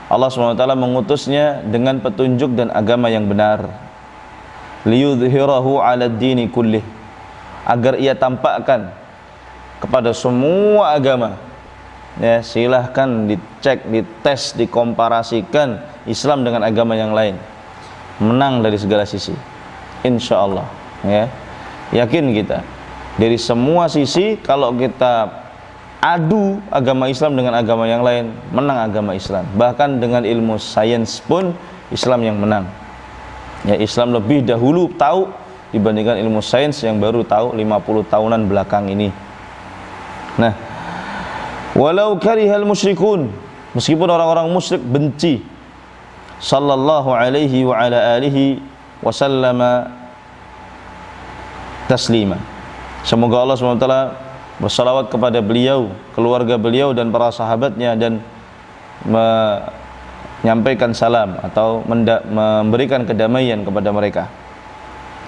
S1: Allah Subhanahu wa taala mengutusnya dengan petunjuk dan agama yang benar. Liyudhhirahu 'ala ad-dini kullih, agar ia tampakkan kepada semua agama. Ya, silahkan dicek, dites, dikomparasikan Islam dengan agama yang lain. Menang dari segala sisi. Insyaallah, ya. Yakin kita. Dari semua sisi kalau kita adu agama Islam dengan agama yang lain, menang agama Islam. Bahkan dengan ilmu sains pun Islam yang menang. Ya, Islam lebih dahulu tahu dibandingkan ilmu sains yang baru tahu 50 tahunan belakang ini. Nah, walau karihal musyrikun, meskipun orang-orang musyrik benci, sallallahu alaihi wa ala alihi wa sallama taslima. Semoga Allah SWT bersalawat kepada beliau, keluarga beliau dan para sahabatnya, dan menyampaikan salam atau memberikan kedamaian kepada mereka.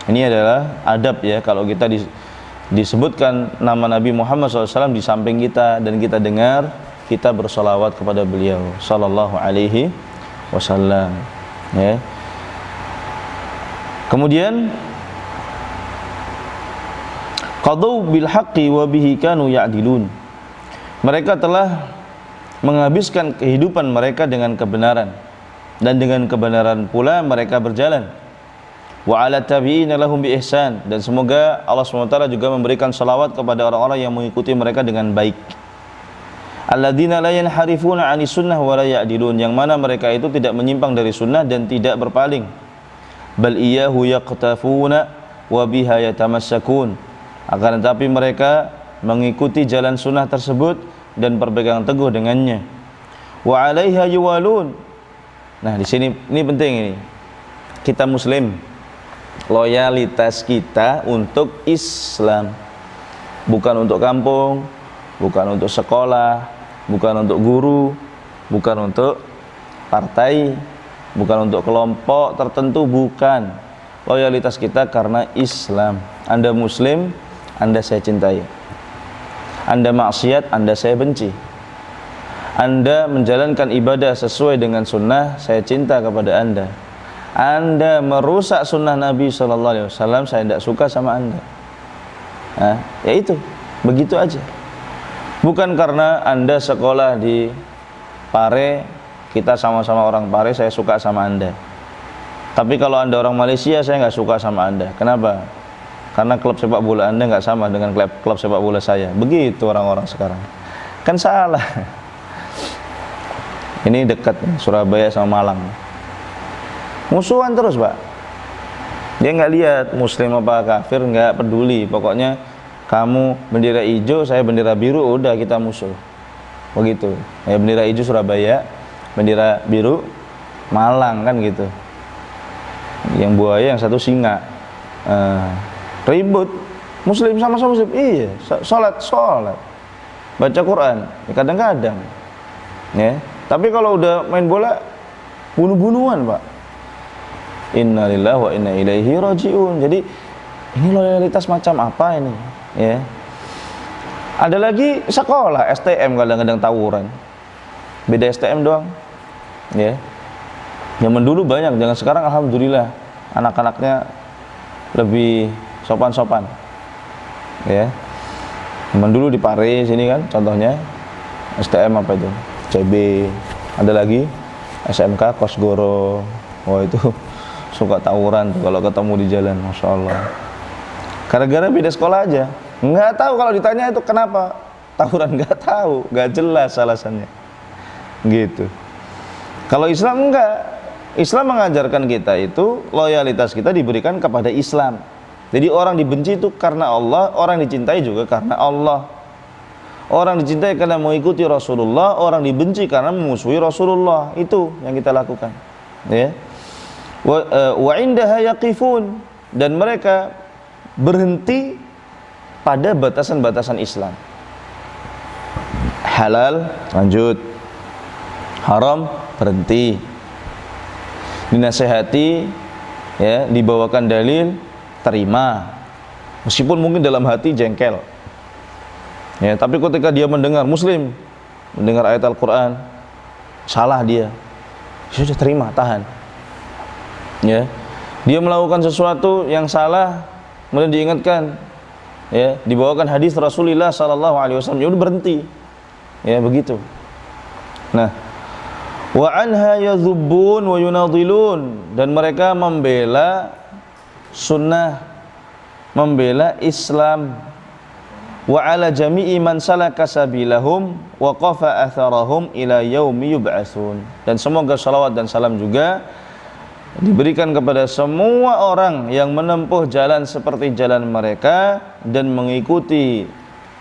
S1: Ini adalah adab, ya, kalau kita disebutkan nama Nabi Muhammad SAW di samping kita dan kita dengar, kita bersolawat kepada beliau sallallahu alaihi wasallam, ya. Kemudian qadaw bil haqqi wa bihi kanu ya'dilun. Mereka telah menghabiskan kehidupan mereka dengan kebenaran, dan dengan kebenaran pula mereka berjalan. Wa 'ala tabi'ina lahum bi ihsan, dan semoga Allah SWT juga memberikan salawat kepada orang-orang yang mengikuti mereka dengan baik. Alladzina la yanharifuna 'anis sunnah wa la ya'dilun, yang mana mereka itu tidak menyimpang dari sunnah dan tidak berpaling. Bal iyyahu yaqtafuna wa biha yatamassakun, akan tetapi mereka mengikuti jalan sunnah tersebut dan berpegang teguh dengannya. Wa 'alaiha yuwalun. Nah, di sini ini penting ini. Kita muslim, loyalitas kita untuk Islam, bukan untuk kampung, bukan untuk sekolah, bukan untuk guru, bukan untuk partai, bukan untuk kelompok tertentu, bukan. Loyalitas kita karena Islam. Anda muslim, Anda saya cintai. Anda maksiat, Anda saya benci. Anda menjalankan ibadah sesuai dengan sunnah, saya cinta kepada Anda. Anda merusak sunnah Nabi SAW, saya tidak suka sama Anda. Nah, ya itu, begitu aja. Bukan karena Anda sekolah di Pare, kita sama-sama orang Pare, saya suka sama Anda. Tapi kalau Anda orang Malaysia, saya nggak suka sama Anda. Kenapa? Karena klub sepak bola Anda nggak sama dengan klub sepak bola saya. Begitu orang-orang sekarang. Kan salah. Ini dekat Surabaya sama Malang. Musuhan terus, Pak. Dia nggak lihat muslim apa kafir, nggak peduli. Pokoknya kamu bendera hijau, saya bendera biru, udah kita musuh. Begitu. Ya, bendera hijau Surabaya, bendera biru Malang, kan gitu. Yang buaya, yang satu singa. Ribut. Muslim sama-sama muslim. Iya, sholat. Baca Quran, ya kadang-kadang. Ya. Tapi kalau udah main bola, bunuh-bunuhan, Pak. Innalillahi wa inna ilaihi raji'un. Jadi ini loyalitas macam apa ini? Ya. Ada lagi sekolah STM kadang-kadang tawuran. Beda STM doang. Ya. Zaman dulu banyak, jangan sekarang alhamdulillah anak-anaknya lebih sopan-sopan. Ya. Zaman dulu di Pare sini kan contohnya STM apa itu? CB. Ada lagi SMK Kosgoro. Wah, itu suka tawuran tuh kalau ketemu di jalan, Masya Allah. Gara-gara beda sekolah aja. Nggak tahu kalau ditanya itu kenapa tawuran, nggak tahu, nggak jelas alasannya. Gitu. Kalau Islam enggak. Islam mengajarkan kita itu loyalitas kita diberikan kepada Islam. Jadi orang dibenci itu karena Allah, orang dicintai juga karena Allah. Orang dicintai karena mengikuti Rasulullah, orang dibenci karena memusuhi Rasulullah. Itu yang kita lakukan. Ya. Wa indaha yaqifun, dan mereka berhenti pada batasan-batasan Islam. Halal, lanjut. Haram, berhenti. Dinasehati, ya, dibawakan dalil, terima. Meskipun mungkin dalam hati jengkel. Ya, tapi ketika dia mendengar Muslim, mendengar ayat Al-Quran, salah dia, sudah terima, tahan. Ya, dia melakukan sesuatu yang salah, kemudian diingatkan, ya, dibawakan hadis Rasulullah SAW, ya udah berhenti, ya begitu. Nah, wa anha yadhubbun wa yunadilun, dan mereka membela sunnah, membela Islam. Wa ala jami'i man salaka sabilahum wa qafa atharahum ila yaumi yub'atsun, dan semoga salawat dan salam juga diberikan kepada semua orang yang menempuh jalan seperti jalan mereka dan mengikuti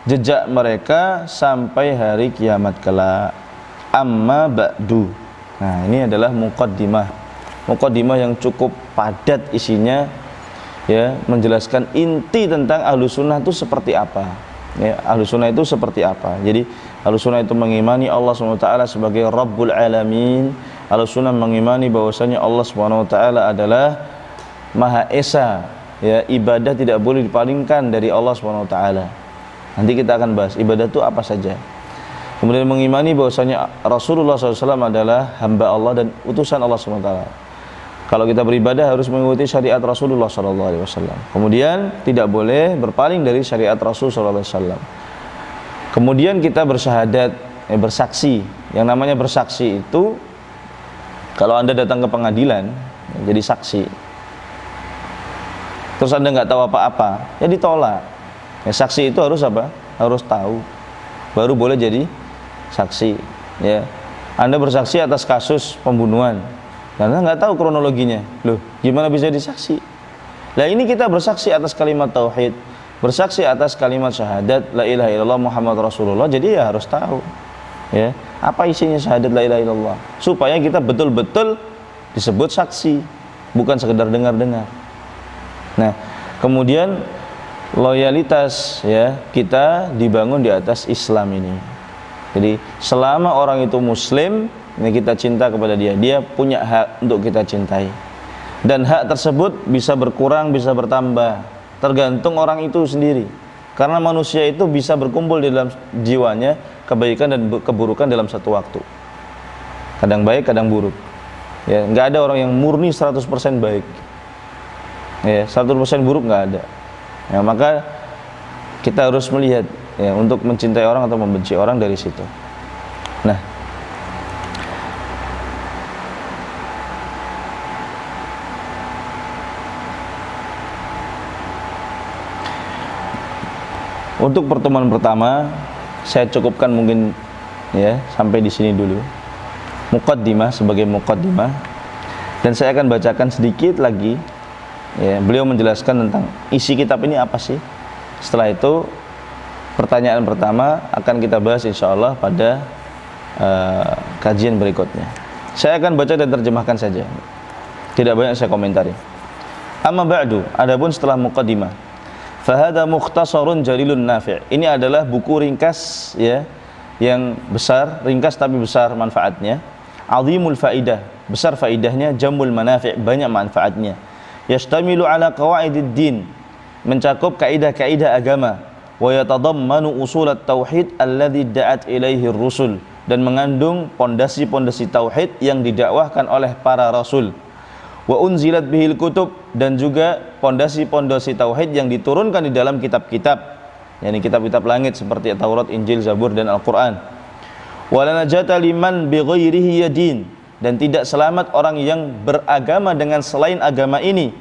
S1: jejak mereka sampai hari kiamat kelak. Amma ba'du. Nah, ini adalah muqaddimah yang cukup padat isinya, ya, menjelaskan inti tentang Ahlussunnah itu seperti apa. Ya, Ahlussunnah itu seperti apa. Jadi Ahlussunnah itu mengimani Allah SWT sebagai Rabbul Alamin. Ahlussunnah mengimani bahwasanya Allah SWT adalah Maha Esa, ya, ibadah tidak boleh dipalingkan dari Allah Subhanahu wa taala. Nanti kita akan bahas ibadah itu apa saja. Kemudian mengimani bahwasanya Rasulullah SAW adalah hamba Allah dan utusan Allah Subhanahu wa taala. Kalau kita beribadah harus mengikuti syariat Rasulullah SAW. Kemudian tidak boleh berpaling dari syariat Rasul SAW. Kemudian kita bersyahadat, bersaksi. Yang namanya bersaksi itu, kalau Anda datang ke pengadilan jadi saksi, terus Anda nggak tahu apa-apa, ya ditolak. Ya, saksi itu harus apa? Harus tahu, baru boleh jadi saksi. Ya, Anda bersaksi atas kasus pembunuhan, karena nggak tahu kronologinya, loh, gimana bisa disaksi? Nah, ini kita bersaksi atas kalimat tauhid, bersaksi atas kalimat syahadat la ilaha illallah Muhammad Rasulullah, jadi ya harus tahu, ya, apa isinya syahadat la ilaha illallah, supaya kita betul-betul disebut saksi, bukan sekedar dengar-dengar. Nah, kemudian loyalitas, ya, kita dibangun di atas Islam ini. Jadi selama orang itu muslim, ini kita cinta kepada dia, dia punya hak untuk kita cintai. Dan hak tersebut bisa berkurang, bisa bertambah, tergantung orang itu sendiri. Karena manusia itu bisa berkumpul di dalam jiwanya kebaikan dan keburukan dalam satu waktu. Kadang baik, kadang buruk. Ya, nggak ada orang yang murni 100% baik. Ya, 100% buruk nggak ada. Ya, maka kita harus melihat, ya, untuk mencintai orang atau membenci orang dari situ. Nah, untuk pertemuan pertama saya cukupkan mungkin, ya, sampai di sini dulu. Muqaddimah, sebagai muqaddimah, dan saya akan bacakan sedikit lagi, ya, beliau menjelaskan tentang isi kitab ini apa sih. Setelah itu pertanyaan pertama akan kita bahas insyaallah pada kajian berikutnya. Saya akan baca dan terjemahkan saja, tidak banyak saya komentari. Amma ba'du, adapun setelah muqaddimah, fahada mukhtasarun jalilun nafi'. Ini adalah buku ringkas, ya, yang besar, ringkas tapi besar manfaatnya. Azimul faidah, besar faidahnya. Jamul manafi', banyak manfaatnya. Yashtamilu ala qawaidid din, mencakup kaidah-kaidah agama. Wa yatadammanu usulat tauhid alladzi da'at ilaihi rusul, dan mengandung pondasi-pondasi tauhid yang didakwahkan oleh para rasul. Wa unzilat bihil kutub, dan juga pondasi-pondasi tauhid yang diturunkan di dalam kitab-kitab, yakni kitab-kitab langit seperti Taurat, Injil, Zabur dan Al-Qur'an. Wa la najata liman bighairihi yadin, dan tidak selamat orang yang beragama dengan selain agama ini.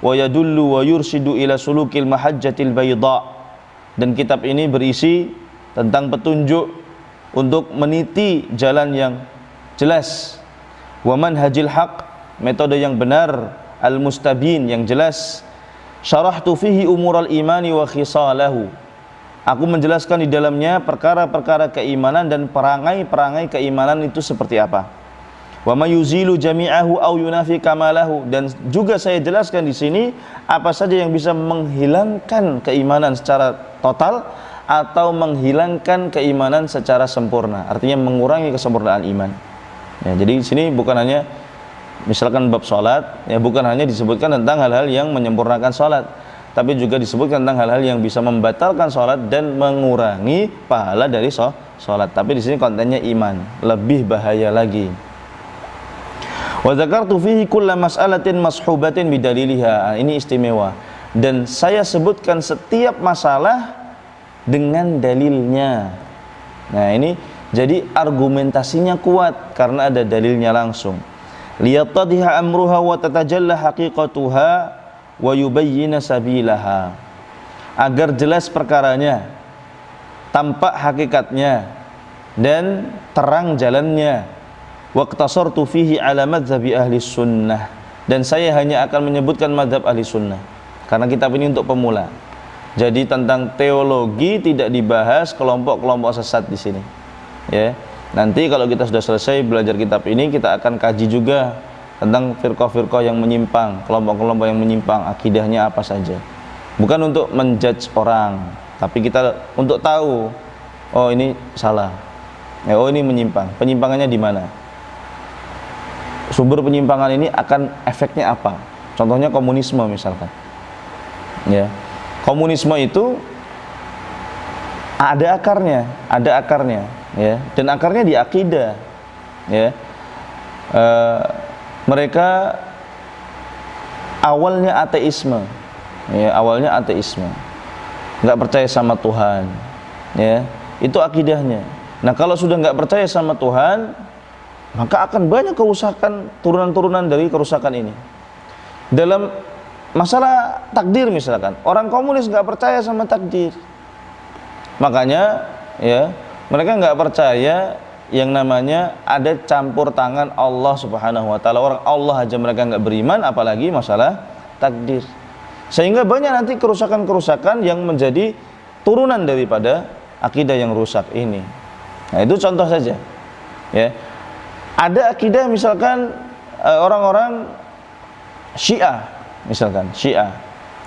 S1: Wa yadullu wa yurshidu ila sulukil mahajjatil bayda, dan kitab ini berisi tentang petunjuk untuk meniti jalan yang jelas. Wa manhajil haq, metode yang benar. Al-mustabin, yang jelas. Syarahtu fihi umural imani wa khisalahu, aku menjelaskan di dalamnya perkara-perkara keimanan dan perangai-perangai keimanan itu seperti apa. Wa mayuzilu jami'ahu au yunafi kamalahu, dan juga saya jelaskan di sini apa saja yang bisa menghilangkan keimanan secara total atau menghilangkan keimanan secara sempurna, artinya mengurangi kesempurnaan iman. Ya, jadi di sini bukan hanya misalkan bab sholat, ya, bukan hanya disebutkan tentang hal-hal yang menyempurnakan sholat, tapi juga disebutkan tentang hal-hal yang bisa membatalkan sholat dan mengurangi pahala dari sholat. Tapi di sini kontennya iman, lebih bahaya lagi. Wa dzakartu fihi kulla mas'alatin mashubatin bidaliliha, ini istimewa, dan saya sebutkan setiap masalah dengan dalilnya. Nah, ini jadi argumentasinya kuat karena ada dalilnya langsung. Liyatadhiha amruha wa tatajalla haqiqatuha wa yubayyina sabilaha, agar jelas perkaranya, tampak hakikatnya dan terang jalannya. Waqtasartu fihi ala madzhabi ahli sunnah, dan saya hanya akan menyebutkan mazhab ahli sunnah karena kitab ini untuk pemula. Jadi tentang teologi tidak dibahas kelompok-kelompok sesat di sini. Ya, nanti kalau kita sudah selesai belajar kitab ini, kita akan kaji juga tentang firqah-firqah yang menyimpang, kelompok-kelompok yang menyimpang, akidahnya apa saja. Bukan untuk menjudge orang, tapi kita untuk tahu, oh ini salah, ya, oh ini menyimpang. Penyimpangannya di mana? Sumber penyimpangan ini akan efeknya apa? Contohnya komunisme misalkan. Ya. Komunisme itu ada akarnya, ya. Dan akarnya di akidah, ya. Mereka awalnya ateisme, ya, nggak percaya sama Tuhan, ya. Itu akidahnya. Nah, kalau sudah nggak percaya sama Tuhan, maka akan banyak kerusakan, turunan-turunan dari kerusakan ini. Dalam masalah takdir misalkan, orang komunis nggak percaya sama takdir, makanya ya mereka nggak percaya yang namanya ada campur tangan Allah Subhanahu wa taala. Orang Allah aja mereka nggak beriman, apalagi masalah takdir. Sehingga banyak nanti kerusakan-kerusakan yang menjadi turunan daripada akidah yang rusak ini. Nah, itu contoh saja. Ya. Ada akidah misalkan orang-orang Syiah, misalkan Syiah,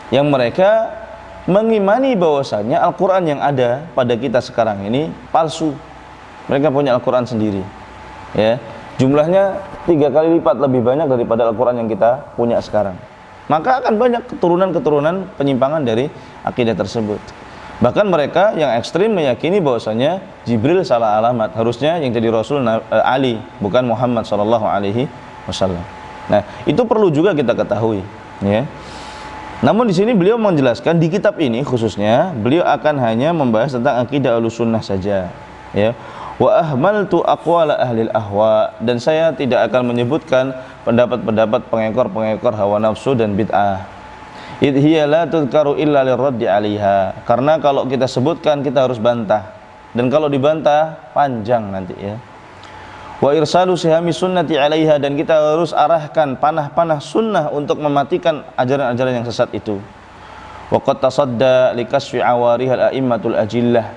S1: yang mereka mengimani bahwasanya Al-Quran yang ada pada kita sekarang ini palsu. Mereka punya Al-Quran sendiri, ya. Jumlahnya 3 kali lipat lebih banyak daripada Al-Quran yang kita punya sekarang. Maka akan banyak keturunan-keturunan penyimpangan dari akidah tersebut. Bahkan mereka yang ekstrim meyakini bahwasanya Jibril salah alamat, harusnya yang jadi Rasul Ali, bukan Muhammad SAW. Nah, itu perlu juga kita ketahui, ya. Namun di sini beliau menjelaskan di kitab ini khususnya beliau akan hanya membahas tentang akidah Ahlussunnah saja, ya. Wa ahmaltu aqwala ahlil ahwa, dan saya tidak akan menyebutkan pendapat-pendapat pengekor-pengekor hawa nafsu dan bid'ah. Idh hiya la tudkaru illa lirraddi 'alaiha, karena kalau kita sebutkan kita harus bantah, dan kalau dibantah panjang nanti, ya. Wa irsalu sihami sunnati 'alaiha, dan kita harus arahkan panah-panah sunnah untuk mematikan ajaran-ajaran yang sesat itu. Wa qad tasadda likasfi awarihal a'immatul ajillah,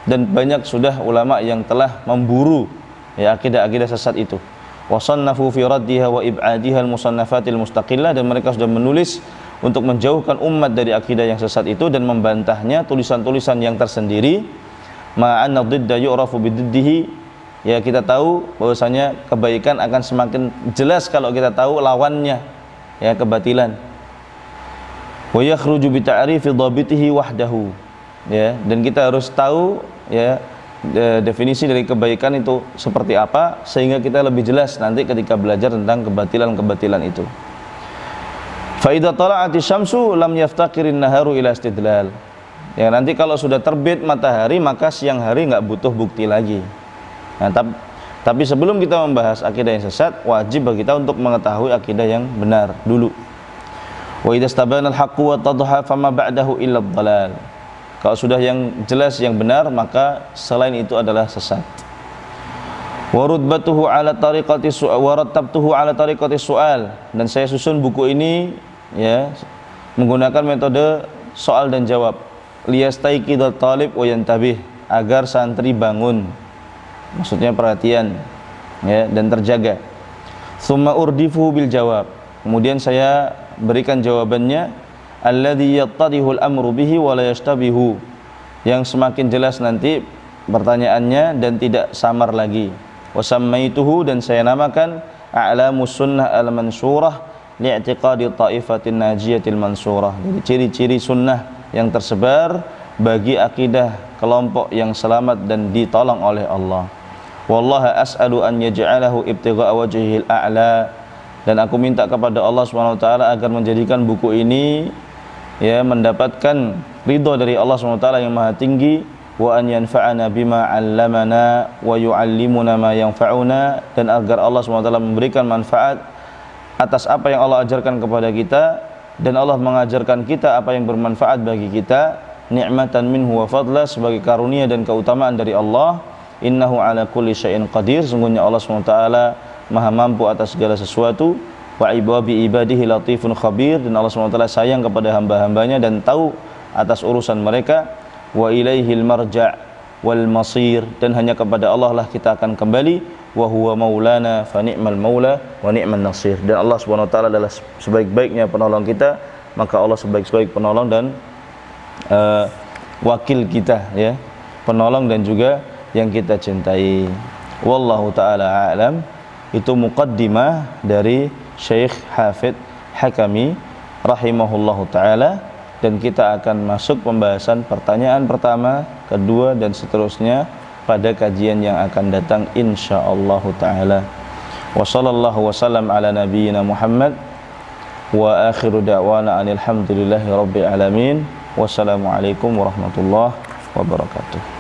S1: dan banyak sudah ulama yang telah memburu, ya, akidah-akidah sesat itu. Wa sannafu fi raddiha wa ib'adiha al-musannafatil mustaqillah, dan mereka sudah menulis untuk menjauhkan umat dari akidah yang sesat itu dan membantahnya, tulisan-tulisan yang tersendiri. Ma'anna dhidda yu'rafu bididdihi, ya, kita tahu bahwasanya kebaikan akan semakin jelas kalau kita tahu lawannya, ya, kebatilan. Wa yakhruju bi ta'rifi dhabitihi wahdahu, ya, dan kita harus tahu, ya, definisi dari kebaikan itu seperti apa, sehingga kita lebih jelas nanti ketika belajar tentang kebatilan-kebatilan itu. Fa idza tala'ati syamsu lam yaftaqirin naharu ila istidlal, ya, nanti kalau sudah terbit matahari maka siang hari enggak butuh bukti lagi. Nah, tapi sebelum kita membahas akidah yang sesat, wajib bagi kita untuk mengetahui akidah yang benar dulu. Wa idza stabana al-haqqu wa tadha fama ba'dahu illa ad-dhalal, kalau sudah yang jelas yang benar maka selain itu adalah sesat. Wa rutbatuhu ala tariqati su'al wa rattabtuhu ala tariqati su'al, dan saya susun buku ini, ya, menggunakan metode soal dan jawab. Liyastaiqidhat talib wa yantabih, agar santri bangun, maksudnya perhatian, ya, dan terjaga. Tsumma urdifuhu bil jawab, kemudian saya berikan jawabannya, alladzi yattadihul amru bihi wa la yashtabihu, yang semakin jelas nanti pertanyaannya dan tidak samar lagi. Wa sammaituhu, dan saya namakan a'lamus sunnah al-mansurah li'tiqadi ta'ifatin najiyatil mansurah, jadi ciri-ciri sunnah yang tersebar bagi akidah kelompok yang selamat dan ditolong oleh Allah. Wallaha as'alu an yaj'alahu ibtigha'a wajhihil a'la, dan aku minta kepada Allah Subhanahu wa taala agar menjadikan buku ini, ya, mendapatkan ridha dari Allah Subhanahu wa taala yang maha tinggi. Wa an yanfa'ana bima 'allamana wa yu'allimuna ma yanfa'una, dan agar Allah Subhanahu wa taala memberikan manfaat atas apa yang Allah ajarkan kepada kita, dan Allah mengajarkan kita apa yang bermanfaat bagi kita. Ni'matan minhu wa fadla, sebagai karunia dan keutamaan dari Allah. Innahu ala kulli syai'in qadir, sungguhnya Allah Subhanahu wa taala maha mampu atas segala sesuatu. Wa ibabi ibadihi latifun khabir, dan Allah SWT sayang kepada hamba-hambanya dan tahu atas urusan mereka. Wa ilaihil marja' wal masir, dan hanya kepada Allah lah kita akan kembali. Wa huwa maulana fa ni'mal maula wa ni'man nasir, dan Allah SWT adalah sebaik-baiknya penolong kita, maka Allah sebaik-baik penolong dan wakil kita, ya, penolong dan juga yang kita cintai. Wallahu ta'ala a'lam. Itu muqaddimah dari Syekh Hafidh Hakami rahimahullahu ta'ala dan kita akan masuk pembahasan pertanyaan pertama, kedua dan seterusnya pada kajian yang akan datang insyaallah taala. Wa sallallahu wasallam ala nabiyyina Muhammad wa akhiru da'wana alhamdulillahi rabbil alamin. Wassalamualaikum warahmatullahi wabarakatuh.